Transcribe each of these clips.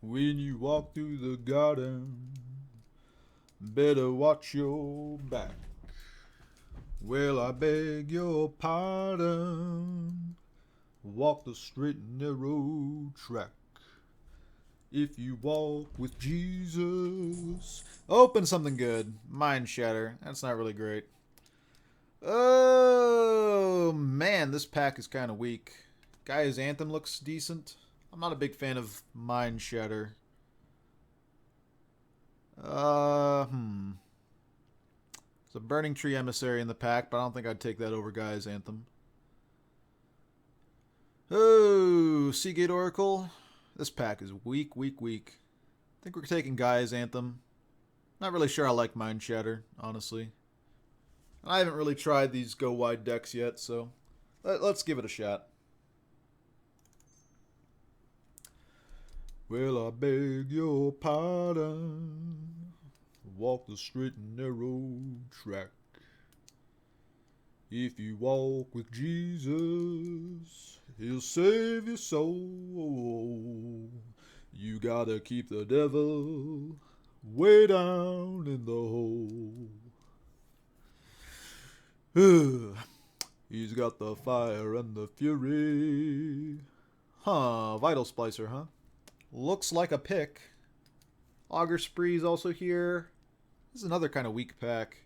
When you walk through the garden, better watch your back. Well, I beg your pardon. Walk the straight and narrow track. If you walk with Jesus. Open something good. Mind Shatter. That's not really great. Oh, man, this pack is kind of weak. Guy's Anthem looks decent. I'm not a big fan of Mind Shatter. There's a Burning Tree Emissary in the pack, but I don't think I'd take that over Guy's Anthem. Oh, Seagate Oracle. This pack is weak, weak, weak. I think we're taking Guy's Anthem. Not really sure I like Mind Shatter, honestly. I haven't really tried these go wide decks yet, so let's give it a shot. Well, I beg your pardon. Walk the straight and narrow track. If you walk with Jesus, he'll save your soul. You gotta keep the devil way down in the hole. He's got the fire and the fury. Vital Splicer, huh? Looks like a pick. Augur Spree's also here. This is another kind of weak pack.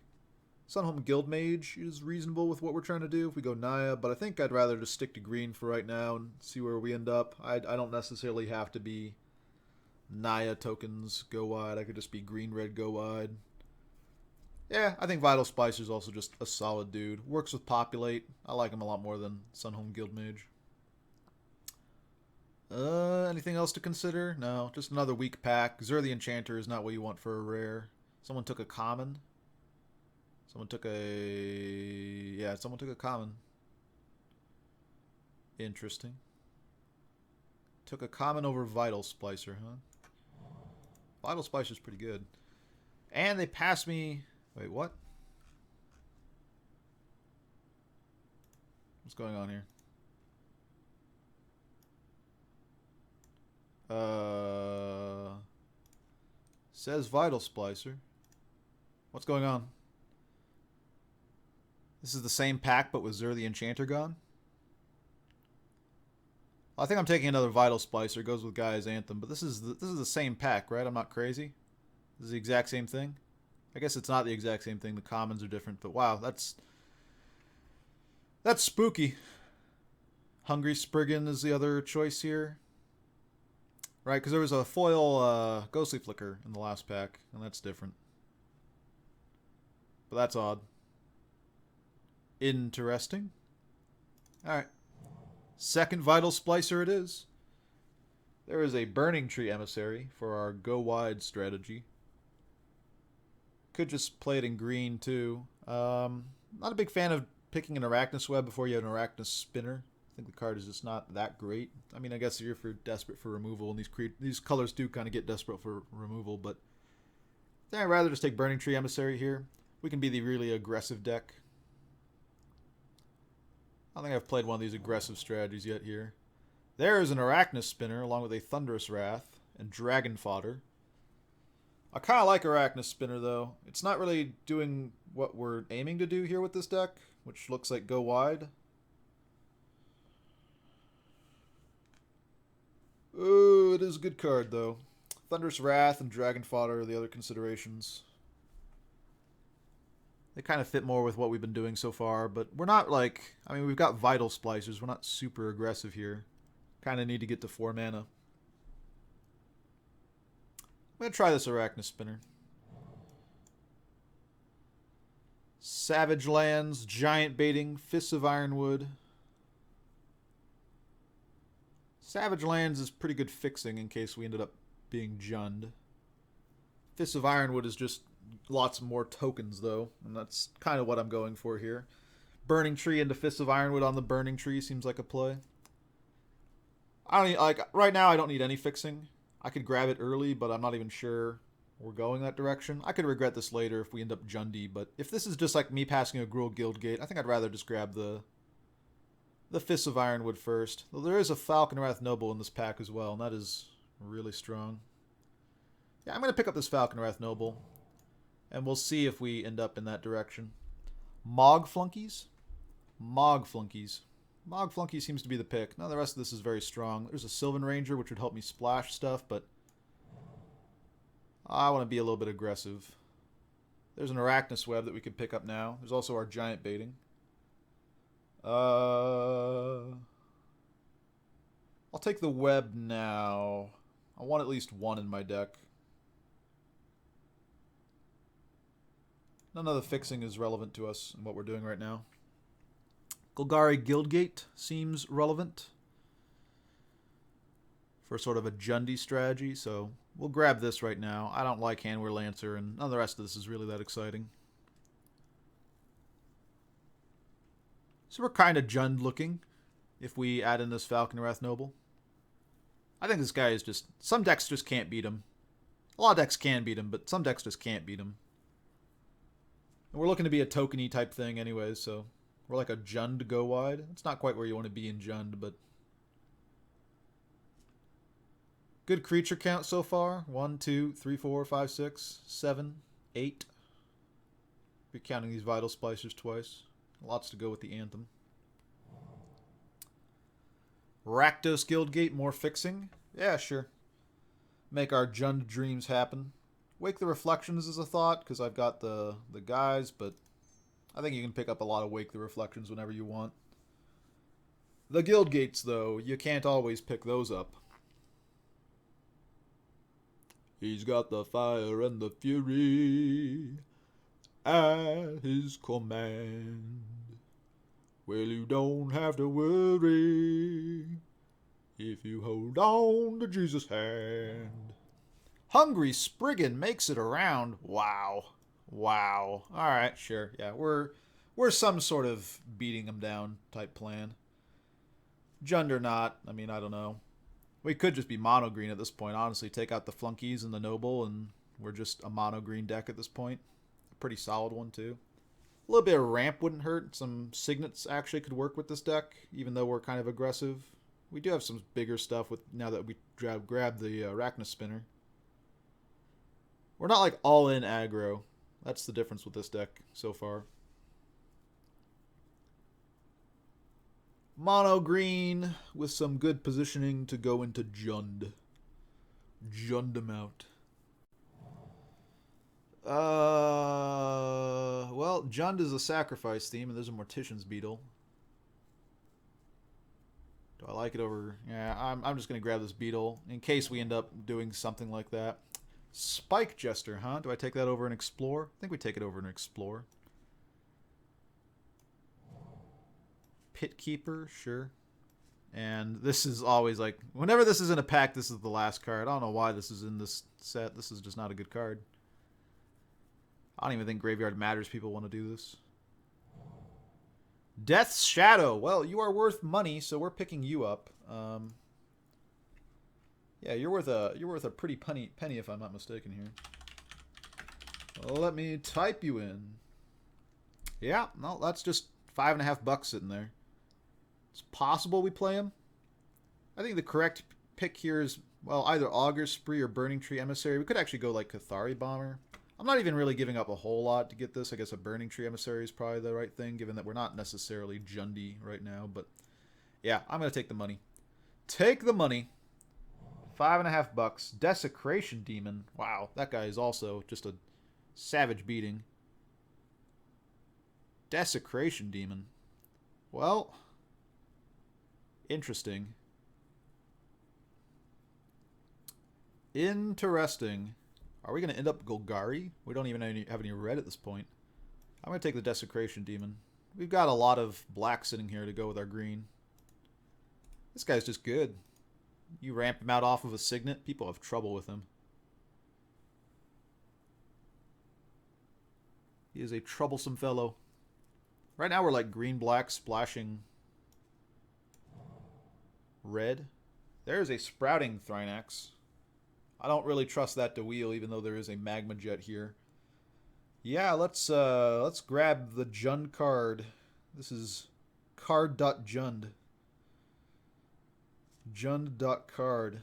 Sunhome Guildmage is reasonable with what we're trying to do if we go Naya, but I think I'd rather just stick to green for right now and see where we end up. I don't necessarily have to be Naya tokens go wide. I could just be green-red go wide. Yeah, I think Vital Splicer's also just a solid dude. Works with Populate. I like him a lot more than Sunhome Guildmage. Anything else to consider? No, just another weak pack. Zur the Enchanter is not what you want for a rare. Someone took a common. Someone took a common. Interesting. Took a common over Vital Splicer, huh? Vital Splicer's pretty good. And they passed me... Wait, what? What's going on here? Says Vital Splicer. What's going on? This is the same pack, but with Zur the Enchanter gone? I think I'm taking another Vital Splicer. Goes with Guy's Anthem, but this is the same pack, right? I'm not crazy. This is the exact same thing. I guess it's not the exact same thing. The commons are different, but wow, that's spooky. Hungry Spriggan is the other choice here. Right, because there was a foil Ghostly Flicker in the last pack, and that's different. But that's odd. Interesting. Alright. Second Vital Splicer it is. There is a Burning Tree Emissary for our go wide strategy. Could just play it in green too. Not a big fan of picking an Arachnus Web before you have an Arachnus Spinner. I think the card is just not that great. I mean, I guess if you're desperate for removal, and these colors do kind of get desperate for removal, but I'd rather just take Burning Tree Emissary here. We can be the really aggressive deck. I don't think I've played one of these aggressive strategies yet here. There is an Arachnus Spinner along with a Thunderous Wrath and Dragon Fodder. I kind of like Arachnus Spinner, though. It's not really doing what we're aiming to do here with this deck, which looks like go wide. Oh, it is a good card, though. Thunderous Wrath and Dragon Fodder are the other considerations. They kind of fit more with what we've been doing so far, but we're not like... I mean, we've got Vital Splicers. We're not super aggressive here. Kind of need to get to 4 mana. I'm going to try this Arachnus Spinner. Savage Lands, Giant Baiting, Fists of Ironwood. Savage Lands is pretty good fixing in case we ended up being junned. Fists of Ironwood is just lots more tokens, though, and that's kind of what I'm going for here. Burning Tree into Fists of Ironwood on the Burning Tree seems like a play. I don't need, like right now. I don't need any fixing. I could grab it early, but I'm not even sure we're going that direction. I could regret this later if we end up Jundy, but if this is just like me passing a Gruul Guildgate, I think I'd rather just grab the Fists of Ironwood first. Though there is a Falconwrath Noble in this pack as well, and that is Really strong. Yeah, I'm going to pick up this Falconwrath Noble. And we'll see if we end up in that direction. Mog Flunkies? Mog Flunkies. Mog Flunky seems to be the pick. Now the rest of this is very strong. There's a Sylvan Ranger, which would help me splash stuff, but I want to be a little bit aggressive. There's an Arachnus Web that we could pick up now. There's also our Giant Baiting. I'll take the Web now. I want at least one in my deck. None of the fixing is relevant to us in what we're doing right now. Golgari Guildgate seems relevant for sort of a Jundi strategy, so we'll grab this right now. I don't like Handwear Lancer, and none of the rest of this is really that exciting. So we're kind of Jund looking if we add in this Falconwrath Noble. I think this guy is just... Some decks just can't beat him. A lot of decks can beat him, but some decks just can't beat him. And we're looking to be a tokeny type thing anyways, so we're like a Jund go wide. It's not quite where you want to be in Jund, but good creature count so far. 1, 2, 3, 4, 5, 6, 7, 8. If you're counting these Vital Splicers twice. Lots to go with the Anthem. Rakdos Guildgate, more fixing? Yeah, sure. Make our Jund dreams happen. Wake the Reflections is a thought, because I've got the guys, but I think you can pick up a lot of Wake the Reflections whenever you want. The Guildgates, though, you can't always pick those up. He's got the fire and the fury at his command. Well, you don't have to worry if you hold on to Jesus' hand. Hungry Spriggan makes it around. Wow. Wow. Alright, sure. Yeah, we're some sort of beating him down type plan. Jund or not, I mean, I don't know. We could just be mono green at this point, honestly. Take out the Flunkies and the Noble, and we're just a mono green deck at this point. A pretty solid one, too. A little bit of ramp wouldn't hurt. Some Signets actually could work with this deck, even though we're kind of aggressive. We do have some bigger stuff with now that we grabbed the Arachnus Spinner. We're not like all in aggro. That's the difference with this deck so far. Mono green with some good positioning to go into Jund. Jund him out. Well, Jund is a sacrifice theme, and there's a Mortician's Beetle. Do I like it over... Yeah, I'm just going to grab this Beetle in case we end up doing something like that. Spike Jester, huh? Do I take that over and Explore? I think we take it over and Explore. Pit Keeper, sure. And this is always like... Whenever this is in a pack, this is the last card. I don't know why this is in this set. This is just not a good card. I don't even think Graveyard Matters people want to do this. Death's Shadow. Well, you are worth money, so we're picking you up. Yeah, you're worth a pretty penny if I'm not mistaken here. Well, let me type you in. Yeah, no, that's just $5.50 sitting there. It's possible we play him. I think the correct pick here is, well, either Augur Spree or Burning Tree Emissary. We could actually go like Cathari Bomber. I'm not even really giving up a whole lot to get this. I guess a Burning Tree Emissary is probably the right thing, given that we're not necessarily Jundy right now. But yeah, I'm going to take the money. Take the money. $5.50. Desecration Demon. Wow, that guy is also just a savage beating. Desecration Demon. Well, interesting. Interesting. Are we going to end up Golgari? We don't even have any red at this point. I'm going to take the Desecration Demon. We've got a lot of black sitting here to go with our green. This guy's just good. You ramp him out off of a Signet, people have trouble with him. He is a troublesome fellow. Right now we're like green-black splashing red. There's a Sprouting Thrynax. I don't really trust that to wheel, even though there is a Magma Jet here. Yeah, let's grab the Jund card. This is card.jund. Jund.card.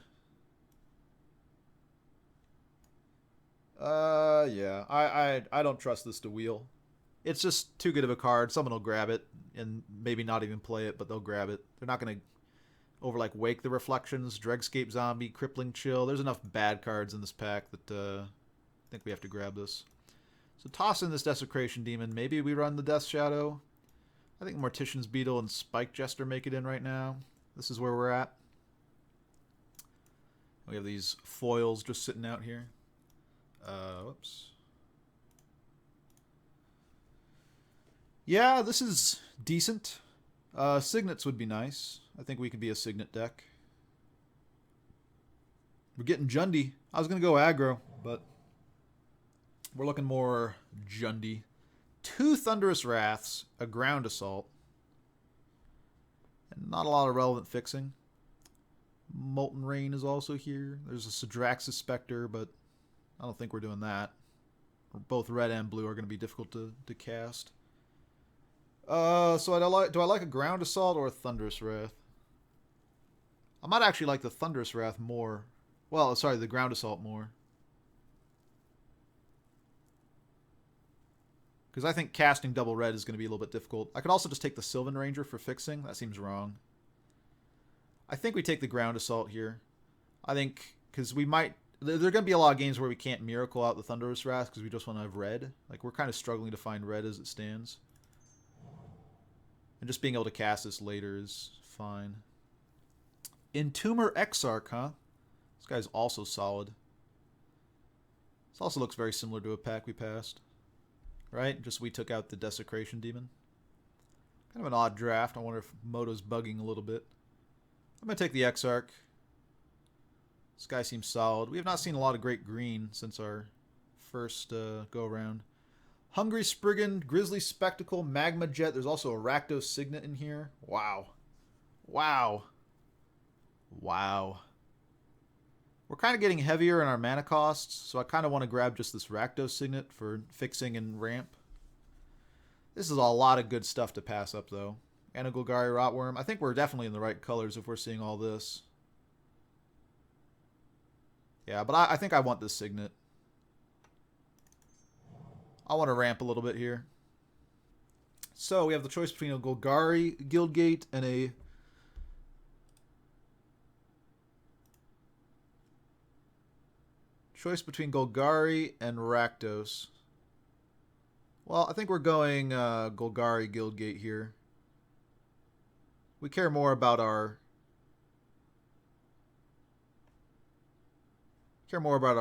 Yeah. I don't trust this to wheel. It's just too good of a card. Someone will grab it and maybe not even play it, but they'll grab it. They're not going to over like Wake the Reflections, Dregscape Zombie, Crippling Chill. There's enough bad cards in this pack that I think we have to grab this. So toss in this Desecration Demon. Maybe we run the Death Shadow. I think Mortician's Beetle and Spike Jester make it in right now. This is where we're at. We have these foils just sitting out here. Whoops. Yeah, this is decent. Signets would be nice. I think we could be a Signet deck. We're getting Jundi. I was going to go aggro, but we're looking more Jundi. 2 Thunderous Wraths, a Ground Assault, and not a lot of relevant fixing. Molten Rain is also here. There's a Sidraxis Spectre, but I don't think we're doing that. Both red and blue are going to be difficult to cast. So do I like a Ground Assault or a Thunderous Wrath? I might actually like the Thunderous Wrath more. Well, sorry, the Ground Assault more. Because I think casting double red is going to be a little bit difficult. I could also just take the Sylvan Ranger for fixing. That seems wrong. I think we take the Ground Assault here. I think, because we might... There are going to be a lot of games where we can't Miracle out the Thunderous Wrath because we just want to have red. Like, we're kind of struggling to find red as it stands. And just being able to cast this later is fine. Entomber Exarch, huh? This guy's also solid. This also looks very similar to a pack we passed. Right? Just we took out the Desecration Demon. Kind of an odd draft. I wonder if Moto's bugging a little bit. I'm going to take the Exarch. This guy seems solid. We have not seen a lot of great green since our first go-around. Hungry Spriggan, Grizzly Spectacle, Magma Jet. There's also a Rakdos Signet in here. Wow. Wow. Wow. We're kind of getting heavier in our mana costs, so I kind of want to grab just this Rakdos Signet for fixing and ramp. This is a lot of good stuff to pass up, though. And a Golgari Rotworm. I think we're definitely in the right colors if we're seeing all this. Yeah, but I think I want this Signet. I want to ramp a little bit here. So we have the choice between a Golgari Guildgate and a... Choice between Golgari and Rakdos. Well, I think we're going Golgari Guildgate here. We care more about our...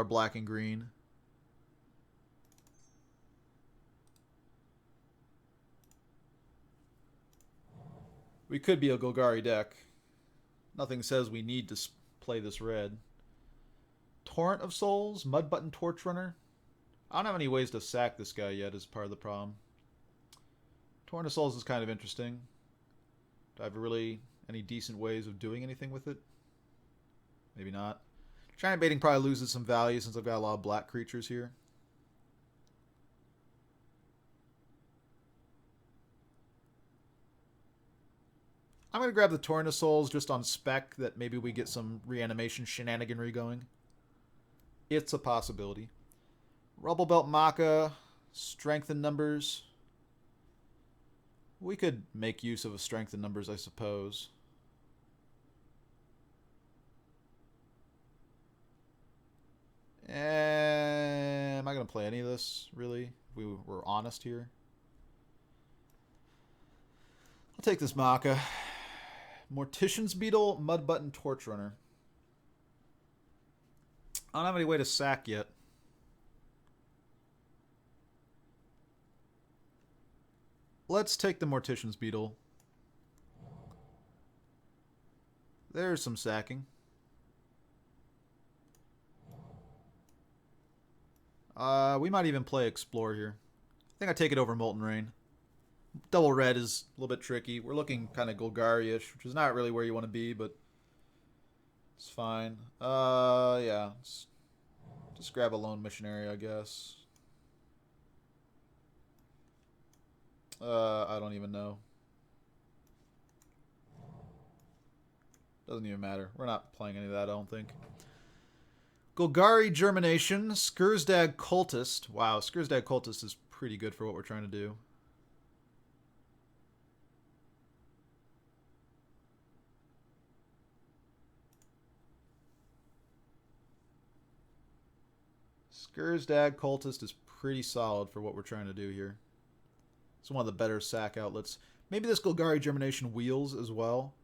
black and green. We could be a Golgari deck. Nothing says we need to play this red. Torrent of Souls, Mud Button Torch Runner. I don't have any ways to sack this guy yet is part of the problem. Torrent of Souls is kind of interesting. Do I have really any decent ways of doing anything with it? Maybe not. Giant Baiting probably loses some value since I've got a lot of black creatures here. I'm going to grab the Torrent of Souls just on spec that maybe we get some reanimation shenaniganry going. It's a possibility. Rubble Belt Maka, Strength in Numbers. We could make use of a Strength in Numbers, I suppose. Am I going to play any of this, really? If we were honest here. I'll take this Maka. Mortician's Beetle, Mud Button Torch Runner. I don't have any way to sack yet. Let's take the Mortician's Beetle. There's some sacking. We might even play Explore here. I think I take it over Molten Rain. Double red is a little bit tricky. We're looking kind of Golgari-ish, which is not really where you want to be, but it's fine. Yeah. Just grab a Lone Missionary, I guess. I don't even know. Doesn't even matter. We're not playing any of that, I don't think. Golgari Germination, Skursdag Cultist. Wow, Skursdag Cultist is pretty good for what we're trying to do. Skursdag Cultist is pretty solid for what we're trying to do here. It's one of the better sack outlets. Maybe this Golgari Germination wheels as well.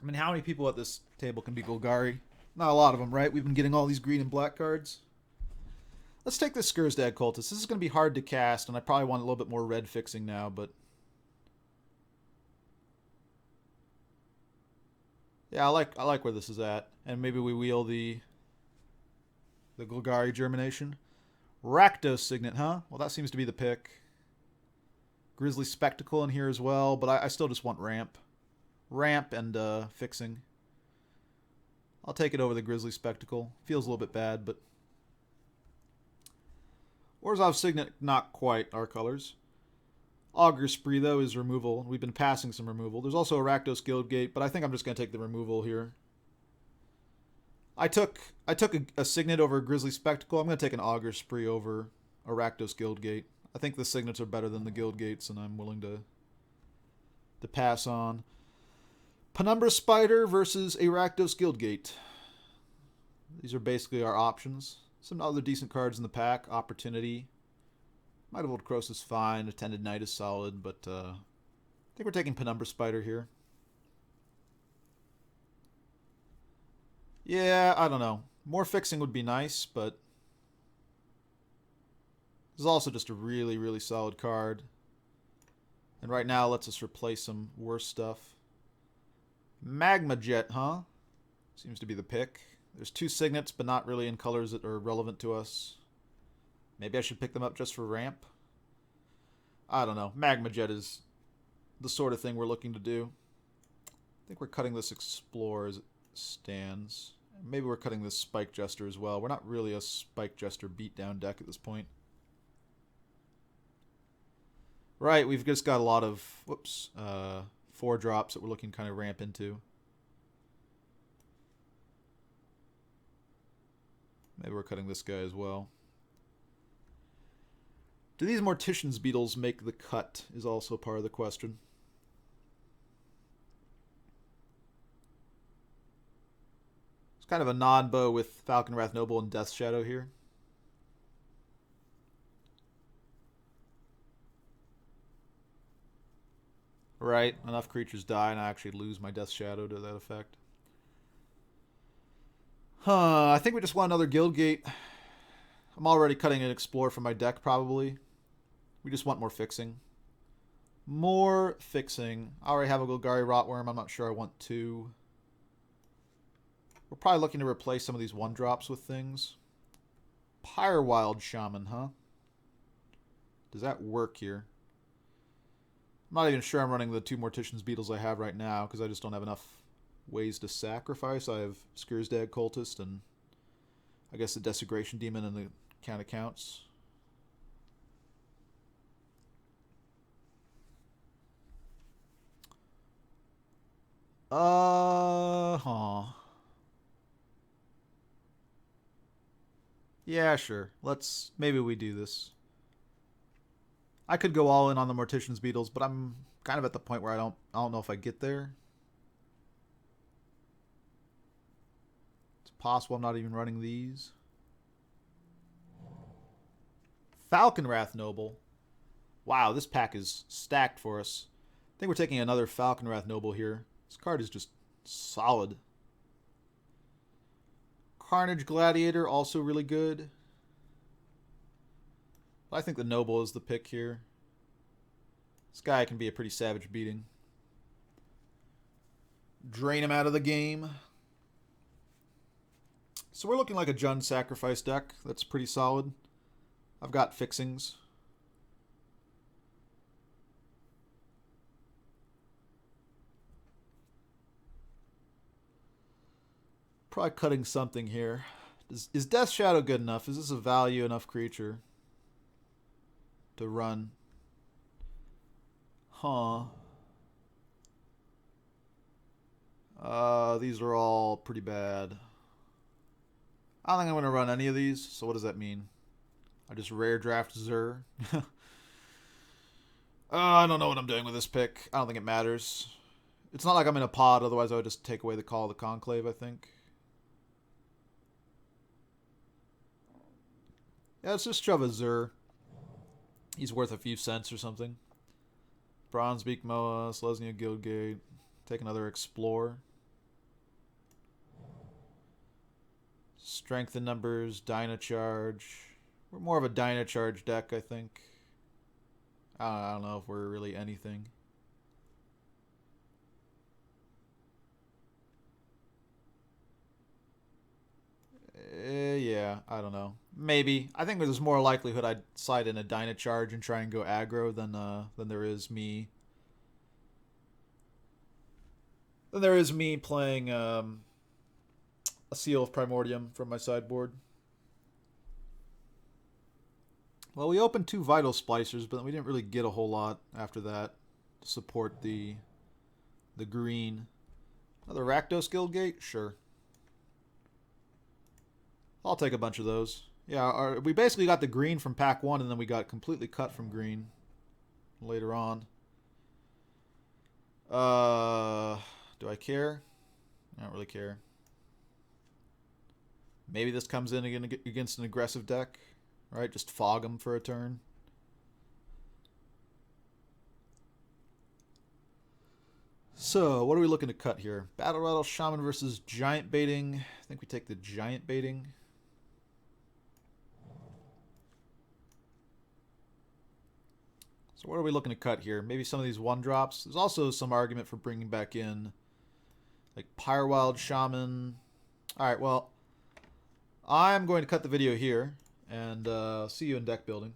I mean, how many people at this table can be Golgari? Not a lot of them, right? We've been getting all these green and black cards. Let's take this Skursdag Cultist. This is going to be hard to cast, and I probably want a little bit more red fixing now, but... yeah, I like where this is at. And maybe we wheel the Golgari Germination. Rakdos Signet, huh? Well, that seems to be the pick. Grizzly Spectacle in here as well, but I still just want ramp. Ramp and fixing. I'll take it over the Grizzly Spectacle. Feels a little bit bad, but... Orzhov Signet, not quite our colors. Augur Spree, though, is removal. We've been passing some removal. There's also a Rakdos Guildgate, but I think I'm just going to take the removal here. I took a Signet over a Grizzly Spectacle. I'm going to take an Augur Spree over a Rakdos Guildgate. I think the Signets are better than the Guildgates, and I'm willing to pass on. Penumbra Spider versus a Rakdos Guildgate. These are basically our options. Some other decent cards in the pack. Opportunity. Might of Old Cross is fine. Attended Knight is solid, but I think we're taking Penumbra Spider here. Yeah, I don't know. More fixing would be nice, but this is also just a really, really solid card. And right now, let's just replace some worse stuff. Magma Jet, huh? Seems to be the pick. There's two Signets, but not really in colors that are relevant to us. Maybe I should pick them up just for ramp. I don't know. Magma Jet is the sort of thing we're looking to do. I think we're cutting this Explore as it stands. Maybe we're cutting this Spike Jester as well. We're not really a Spike Jester beatdown deck at this point. Right, we've just got a lot of, 4 drops that we're looking to kind of ramp into. Maybe we're cutting this guy as well. Do these Mortician's Beetles make the cut is also part of the question. It's kind of a non-bow with Falconwrath Noble and Death Shadow here. Right, enough creatures die and I actually lose my Death Shadow to that effect. I think we just want another Guildgate. I'm already cutting an Explore from my deck, probably. We just want more fixing. More fixing. I already have a Golgari Rotworm. I'm not sure I want two. We're probably looking to replace some of these 1-drops with things. Pyrewild Shaman, huh? Does that work here? I'm not even sure I'm running the 2 Mortician's Beetles I have right now, because I just don't have enough ways to sacrifice. I have Skursdag Cultist and I guess the Desecration Demon and the count accounts. Yeah, sure. Maybe we do this. I could go all in on the Mortician's Beetles, but I'm kind of at the point where I don't know if I get there. It's possible I'm not even running these. Falconwrath Noble. Wow, this pack is stacked for us. I think we're taking another Falconwrath Noble here. This card is just solid. Carnage Gladiator, also really good. But I think the Noble is the pick here. This guy can be a pretty savage beating. Drain him out of the game. So we're looking like a Jund Sacrifice deck. That's pretty solid. I've got fixings. Probably cutting something here. Is Death Shadow good enough? Is this a value enough creature to run? Huh. These are all pretty bad. I don't think I'm going to run any of these, so what does that mean? I just rare draft Zur. I don't know what I'm doing with this pick. I don't think it matters. It's not like I'm in a pod, otherwise I would just take away the Call of the Conclave, I think. Yeah, let's just shove a Zur. He's worth a few cents or something. Bronzebeak Moa, Selesnya Guildgate. Take another Explore. Strength in numbers, Dynacharge. We're more of a Dynacharge deck, I think. I don't know if we're really anything. Yeah, I don't know. Maybe. I think there's more likelihood I'd slide in a Dynacharge and try and go aggro than there is me. Than there is me playing a Seal of Primordium from my sideboard. Well, we opened 2 Vital Splicers, but we didn't really get a whole lot after that to support the green. Another Rakdos Guildgate? Sure. I'll take a bunch of those. Yeah, we basically got the green from pack 1, and then we got completely cut from green later on. Do I care? I don't really care. Maybe this comes in against an aggressive deck, right? Just fog them for a turn. So, what are we looking to cut here? Battle Rattle Shaman versus Giant Baiting. I think we take the Giant Baiting. So what are we looking to cut here? Maybe some of these 1-drops. There's also some argument for bringing back in like Pyrewild Shaman. Alright, well, I'm going to cut the video here, and see you in deck building.